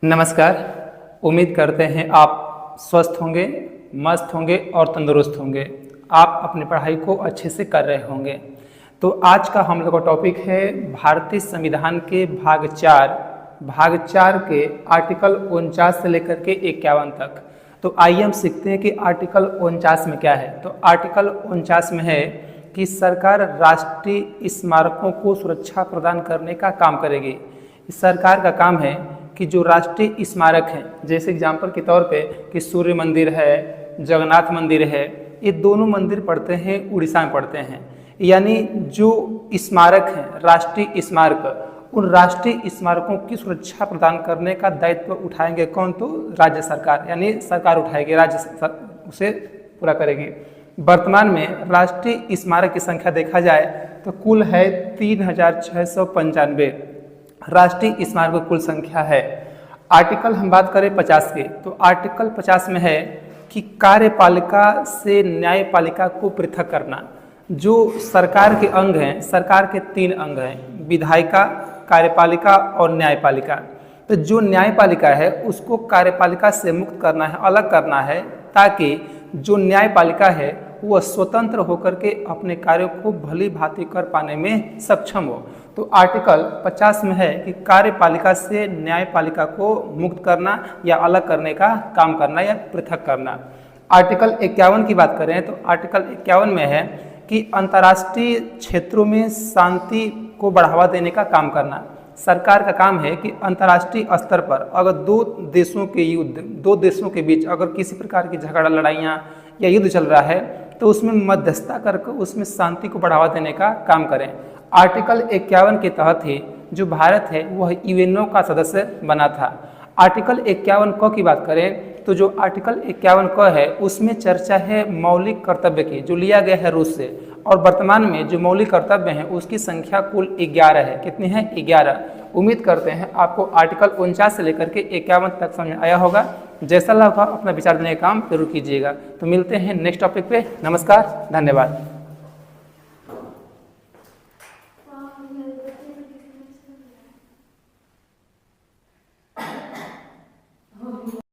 नमस्कार। उम्मीद करते हैं आप स्वस्थ होंगे, मस्त होंगे और तंदुरुस्त होंगे। आप अपनी पढ़ाई को अच्छे से कर रहे होंगे। तो आज का हम लोग का टॉपिक है भारतीय संविधान के भाग 4 के आर्टिकल 49 से लेकर के 51 तक। तो आइए हम सीखते हैं कि आर्टिकल 49 में क्या है। तो आर्टिकल 49 में है कि सरकार राष्ट्रीय स्मारकों को सुरक्षा प्रदान करने का काम करेगी। सरकार का काम है कि जो राष्ट्रीय स्मारक हैं, जैसे एग्जाम्पल के तौर पे कि सूर्य मंदिर है, जगन्नाथ मंदिर है, ये दोनों मंदिर पड़ते हैं उड़ीसा में पड़ते हैं। यानी जो स्मारक हैं, राष्ट्रीय स्मारक, उन राष्ट्रीय स्मारकों की सुरक्षा प्रदान करने का दायित्व उठाएंगे कौन? तो राज्य सरकार, यानी सरकार उठाएगी, राज्य उसे पूरा करेगी। वर्तमान में राष्ट्रीय स्मारक की संख्या देखा जाए तो कुल है 3695 राष्ट्रीय स्मारक की कुल संख्या है। आर्टिकल हम बात करें 50 की, तो आर्टिकल 50 में है कि कार्यपालिका से न्यायपालिका को पृथक करना। जो सरकार के अंग हैं, सरकार के 3 अंग हैं, विधायिका, कार्यपालिका और न्यायपालिका। तो जो न्यायपालिका है उसको कार्यपालिका से मुक्त करना है, अलग करना है, ताकि जो न्यायपालिका है वह स्वतंत्र होकर के अपने कार्यों को भली भांति कर पाने में सक्षम हो। तो आर्टिकल 50 में है कि कार्यपालिका से न्यायपालिका को मुक्त करना या अलग करने का काम करना या पृथक करना। आर्टिकल 51 की बात करें तो आर्टिकल 51 में है कि अंतर्राष्ट्रीय क्षेत्रों में शांति को बढ़ावा देने का काम करना। सरकार का काम है कि अंतर्राष्ट्रीय स्तर पर अगर दो देशों के बीच अगर किसी प्रकार की झगड़ा, लड़ाइयाँ या युद्ध चल रहा है तो उसमें मध्यस्थता करके उसमें शांति को बढ़ावा देने का काम करें। आर्टिकल 51 के तहत ही जो भारत है वह यूएनओ का सदस्य बना था। आर्टिकल 51 क की बात करें तो जो आर्टिकल 51 क है उसमें चर्चा है मौलिक कर्तव्य की, जो लिया गया है रूस से। और वर्तमान में जो मौलिक कर्तव्य हैं उसकी संख्या कुल 11 है। कितनी है? 11। उम्मीद करते हैं आपको आर्टिकल 49 से लेकर के 51 तक समझ आया होगा। जैसा लगा अपना विचार देने का काम जरूर कीजिएगा। तो मिलते हैं नेक्स्ट टॉपिक पे। नमस्कार, धन्यवाद।